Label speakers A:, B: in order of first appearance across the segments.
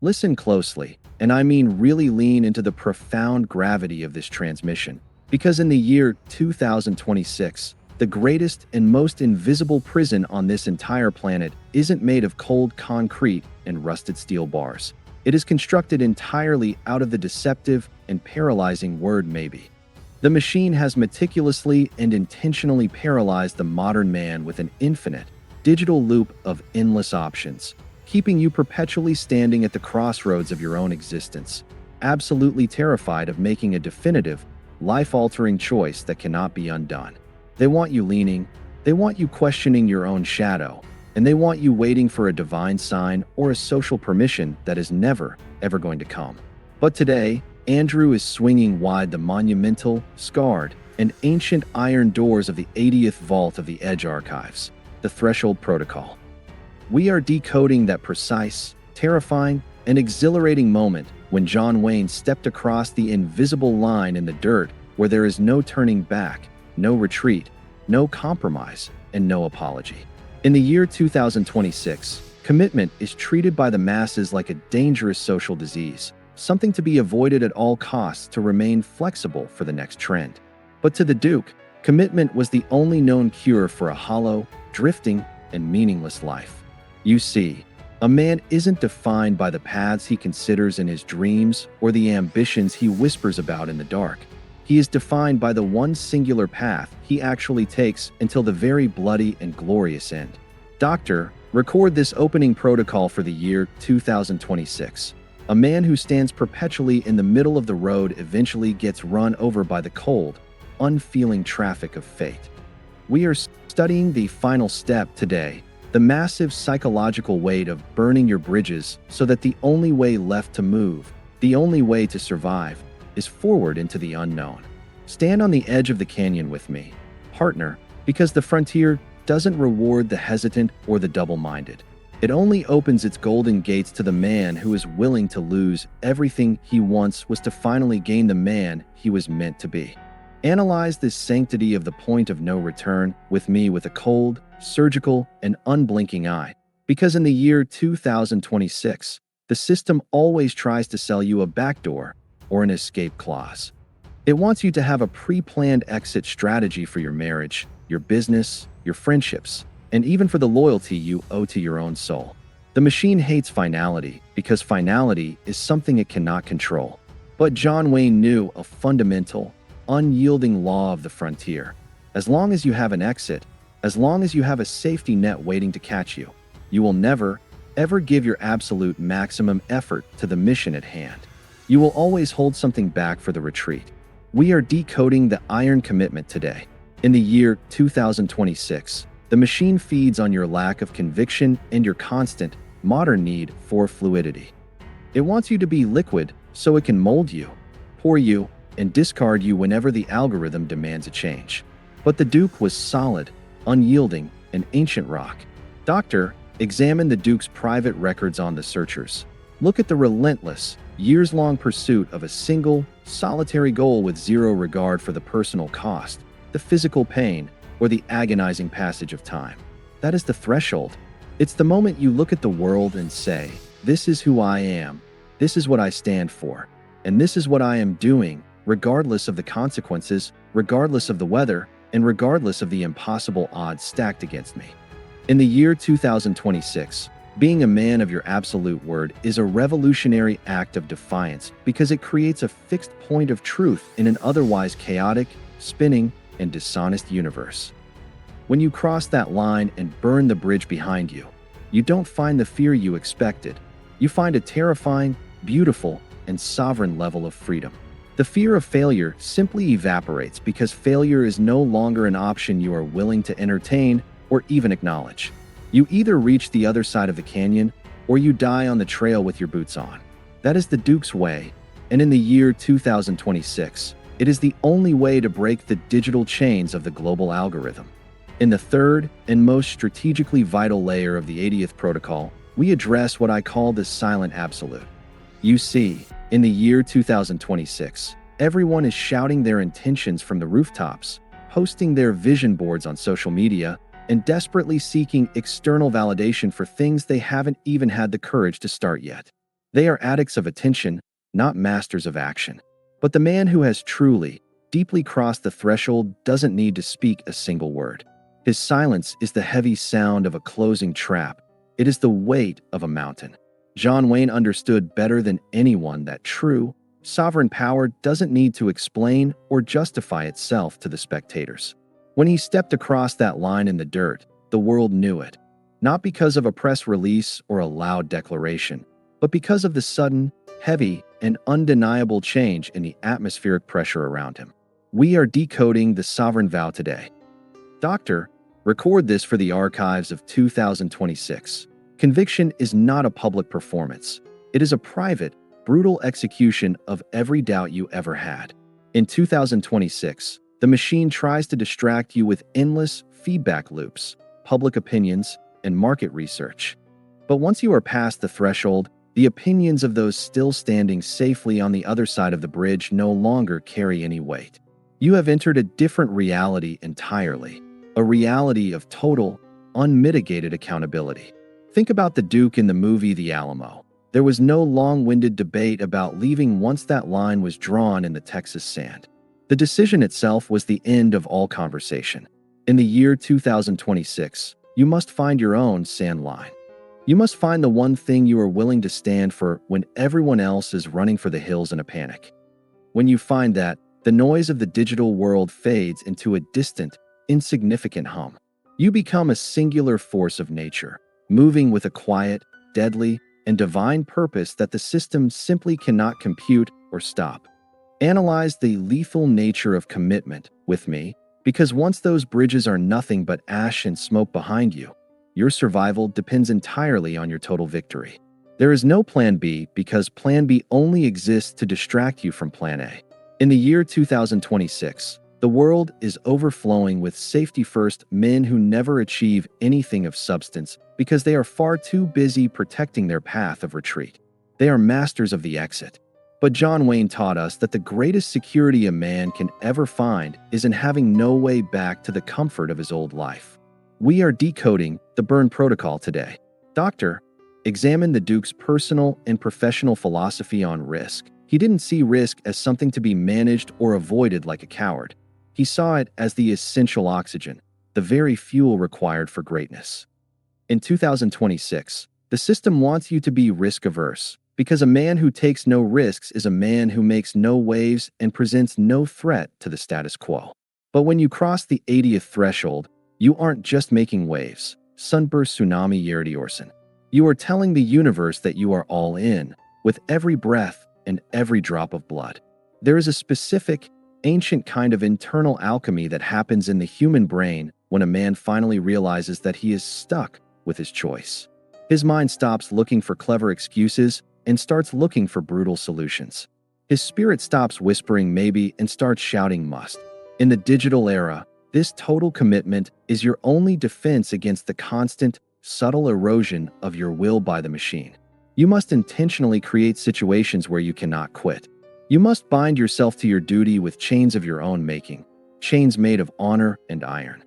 A: Listen closely, and I mean really lean into the profound gravity of this transmission, because in the year 2026, the greatest and most invisible prison on this entire planet isn't made of cold concrete and rusted steel bars. It is constructed entirely out of the deceptive and paralyzing word maybe. The machine has meticulously and intentionally paralyzed the modern man with an infinite, digital loop of endless options, keeping you perpetually standing at the crossroads of your own existence, absolutely terrified of making a definitive, life-altering choice that cannot be undone. They want you leaning, they want you questioning your own shadow, and they want you waiting for a divine sign or a social permission that is never, ever going to come. But today, Andrew is swinging wide the monumental, scarred, and ancient iron doors of the 80th vault of the Edge Archives, the Threshold Protocol. We are decoding that precise, terrifying, and exhilarating moment when John Wayne stepped across the invisible line in the dirt where there is no turning back, no retreat, no compromise, and no apology. In the year 2026, commitment is treated by the masses like a dangerous social disease, something to be avoided at all costs to remain flexible for the next trend. But to the Duke, commitment was the only known cure for a hollow, drifting, and meaningless life. You see, a man isn't defined by the paths he considers in his dreams or the ambitions he whispers about in the dark. He is defined by the one singular path he actually takes until the very bloody and glorious end. Doctor, record this opening protocol for the year 2026. A man who stands perpetually in the middle of the road eventually gets run over by the cold, unfeeling traffic of fate. We are studying the final step today, the massive psychological weight of burning your bridges so that the only way left to move, the only way to survive, is forward into the unknown. Stand on the edge of the canyon with me, partner, because the frontier doesn't reward the hesitant or the double-minded. It only opens its golden gates to the man who is willing to lose everything he once was to finally gain the man he was meant to be. Analyze this sanctity of the point of no return with me with a cold, surgical, and unblinking eye, because in the year 2026, the system always tries to sell you a backdoor or an escape clause. It wants you to have a pre-planned exit strategy for your marriage, your business, your friendships, and even for the loyalty you owe to your own soul. The machine hates finality because finality is something it cannot control. But John Wayne knew a fundamental, unyielding law of the frontier. As long as you have an exit, as long as you have a safety net waiting to catch you, you will never, ever give your absolute maximum effort to the mission at hand. You will always hold something back for the retreat. We are decoding the iron commitment today. In the year 2026, the machine feeds on your lack of conviction and your constant, modern need for fluidity. It wants you to be liquid so it can mold you, pour you, and discard you whenever the algorithm demands a change. But the Duke was solid, unyielding, and ancient rock. Doctor, examine the Duke's private records on the searchers. Look at the relentless, years-long pursuit of a single, solitary goal with zero regard for the personal cost, the physical pain, or the agonizing passage of time. That is the threshold. It's the moment you look at the world and say, this is who I am, this is what I stand for, and this is what I am doing, regardless of the consequences, regardless of the weather, and regardless of the impossible odds stacked against me. In the year 2026, being a man of your absolute word is a revolutionary act of defiance because it creates a fixed point of truth in an otherwise chaotic, spinning, and dishonest universe. When you cross that line and burn the bridge behind you, you don't find the fear you expected. You find a terrifying, beautiful, and sovereign level of freedom. The fear of failure simply evaporates because failure is no longer an option you are willing to entertain or even acknowledge. You either reach the other side of the canyon or you die on the trail with your boots on. That is the Duke's way, and in the year 2026, it is the only way to break the digital chains of the global algorithm. In the third and most strategically vital layer of the 80th protocol, we address what I call the silent absolute. You see, in the year 2026, everyone is shouting their intentions from the rooftops, posting their vision boards on social media, and desperately seeking external validation for things they haven't even had the courage to start yet. They are addicts of attention, not masters of action. But the man who has truly, deeply crossed the threshold doesn't need to speak a single word. His silence is the heavy sound of a closing trap. It is the weight of a mountain. John Wayne understood better than anyone that true, sovereign power doesn't need to explain or justify itself to the spectators. When he stepped across that line in the dirt, the world knew it. Not because of a press release or a loud declaration, but because of the sudden, heavy, and undeniable change in the atmospheric pressure around him. We are decoding the sovereign vow today. Doctor, record this for the archives of 2026. Conviction is not a public performance. It is a private, brutal execution of every doubt you ever had. In 2026, the machine tries to distract you with endless feedback loops, public opinions, and market research. But once you are past the threshold, the opinions of those still standing safely on the other side of the bridge no longer carry any weight. You have entered a different reality entirely, a reality of total, unmitigated accountability. Think about the Duke in the movie The Alamo. There was no long-winded debate about leaving once that line was drawn in the Texas sand. The decision itself was the end of all conversation. In the year 2026, you must find your own sand line. You must find the one thing you are willing to stand for when everyone else is running for the hills in a panic. When you find that, the noise of the digital world fades into a distant, insignificant hum. You become a singular force of nature, moving with a quiet, deadly, and divine purpose that the system simply cannot compute or stop. Analyze the lethal nature of commitment with me, because once those bridges are nothing but ash and smoke behind you, your survival depends entirely on your total victory. There is no Plan B because Plan B only exists to distract you from Plan A. In the year 2026, the world is overflowing with safety-first men who never achieve anything of substance because they are far too busy protecting their path of retreat. They are masters of the exit. But John Wayne taught us that the greatest security a man can ever find is in having no way back to the comfort of his old life. We are decoding the burn protocol today. Doctor, examine the Duke's personal and professional philosophy on risk. He didn't see risk as something to be managed or avoided like a coward. He saw it as the essential oxygen, the very fuel required for greatness. In 2026, the system wants you to be risk-averse, because a man who takes no risks is a man who makes no waves and presents no threat to the status quo. But when you cross the 80th threshold, you aren't just making waves, sunburst tsunami Yerdy Orson. You are telling the universe that you are all in, with every breath and every drop of blood. There is a specific, ancient kind of internal alchemy that happens in the human brain when a man finally realizes that he is stuck with his choice. His mind stops looking for clever excuses and starts looking for brutal solutions. His spirit stops whispering maybe and starts shouting must. In the digital era, this total commitment is your only defense against the constant, subtle erosion of your will by the machine. You must intentionally create situations where you cannot quit. You must bind yourself to your duty with chains of your own making, chains made of honor and iron.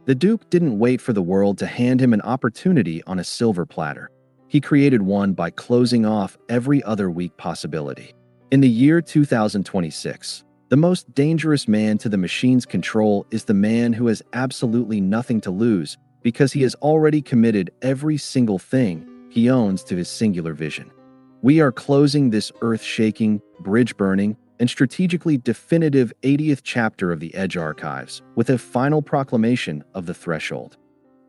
A: The Duke didn't wait for the world to hand him an opportunity on a silver platter. He created one by closing off every other weak possibility. In the year 2026, the most dangerous man to the machine's control is the man who has absolutely nothing to lose because he has already committed every single thing he owns to his singular vision. We are closing this earth-shaking, bridge-burning, and strategically definitive 80th chapter of the Edge Archives with a final proclamation of the threshold.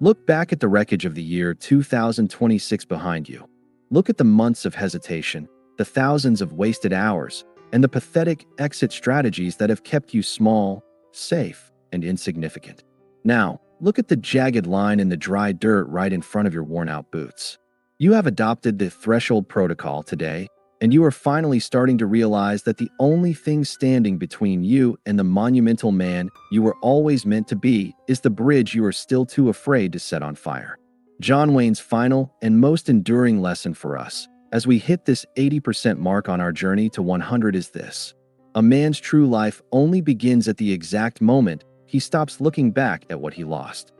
A: Look back at the wreckage of the year 2026 behind you. Look at the months of hesitation, the thousands of wasted hours, and the pathetic exit strategies that have kept you small, safe, and insignificant. Now, look at the jagged line in the dry dirt right in front of your worn-out boots. You have adopted the threshold protocol today, and you are finally starting to realize that the only thing standing between you and the monumental man you were always meant to be is the bridge you are still too afraid to set on fire. John Wayne's final and most enduring lesson for us, as we hit this 80% mark on our journey to 100 is this. A man's true life only begins at the exact moment he stops looking back at what he lost.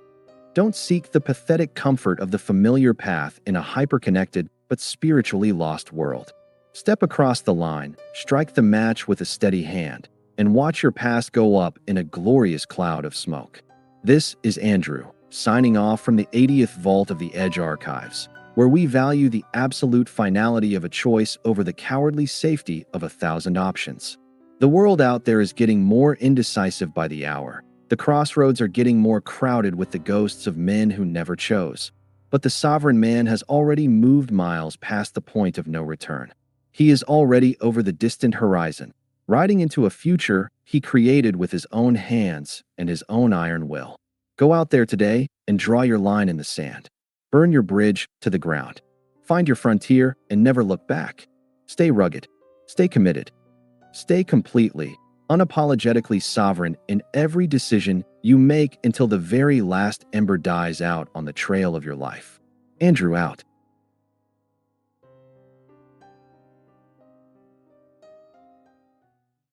A: Don't seek the pathetic comfort of the familiar path in a hyper-connected, but spiritually lost world. Step across the line, strike the match with a steady hand, and watch your past go up in a glorious cloud of smoke. This is Andrew, signing off from the 80th vault of the Edge Archives, where we value the absolute finality of a choice over the cowardly safety of 1,000 options. The world out there is getting more indecisive by the hour. The crossroads are getting more crowded with the ghosts of men who never chose. But the sovereign man has already moved miles past the point of no return. He is already over the distant horizon, riding into a future he created with his own hands and his own iron will. Go out there today and draw your line in the sand. Burn your bridge to the ground. Find your frontier and never look back. Stay rugged. Stay committed. Stay completely, unapologetically sovereign in every decision you make until the very last ember dies out on the trail of your life. Andrew out.